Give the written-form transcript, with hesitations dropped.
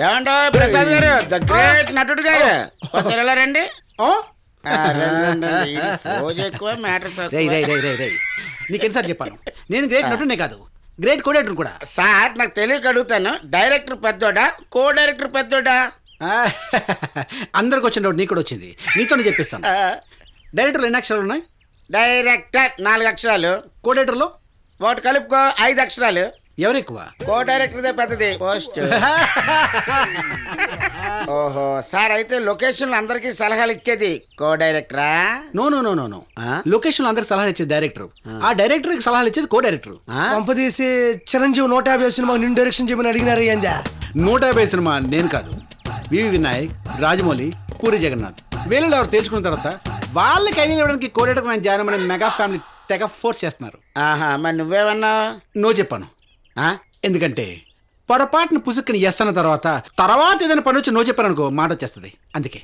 ఏమంటో ప్రసాద్ గారు, the great నటుడు గారు, ఒకసారి ఎలా రండి. రోజు ఎక్కువ మ్యాటర్ నీకెన్నిసార్లు చెప్పాను, నేను గ్రేట్ నటునే కాదు, గ్రేట్ కోడేటర్ కూడా. సార్ నాకు తెలియక అడుగుతాను, డైరెక్టర్ పెద్దోడా కో డైరెక్టర్ పెద్దోడా? అందరికి వచ్చిన డౌట్ నీకు కూడా వచ్చింది, నీతోనే చెప్పిస్తాను. డైరెక్టర్లు ఎన్ని అక్షరాలు ఉన్నాయి? డైరెక్టర్ 4 అక్షరాలు, కోడేటర్లో ఒకటి కలుపుకో 5 అక్షరాలు. ఎవరు ఎక్కువ? కో డైరెక్టర్దే పెద్దది పోస్ట్. ఓహో సార్, అయితే లొకేషన్ అందరికి సలహాలు ఇచ్చేది కో డైరెక్టరా? No no no no no location అందరికి సలహాలు ఇచ్చేది డైరెక్టర్, ఆ డైరెక్టర్ కి సలహాలు ఇచ్చేది కో డైరెక్టర్. పంపదీసి చిరంజీవి 150 సినిమా నిన్ను డైరెక్షన్ చేయమని అడిగినారు ఏందా? 150 సినిమా నేను కాదు, వివి వినాయక్, రాజమౌళి, పూరి జగన్నాథ్, వీళ్ళు ఎవరు తేల్చుకున్న తర్వాత వాళ్ళకి ఐడియా ఇవ్వడానికి కో డైరెక్టర్ నేను జాయిన్ అనే మెగా ఫ్యామిలీ తెగ ఫోర్స్ చేస్తున్నారు. ఆహా, మరి నువ్వేమన్నావు? నో చెప్పాను. ఎందుకంటే పొరపాటున పుసుక్కుని ఎస్ అన్న తర్వాత ఏదైనా పని వచ్చి నో చెప్పాను అనుకో, మాట వచ్చేస్తుంది. అందుకే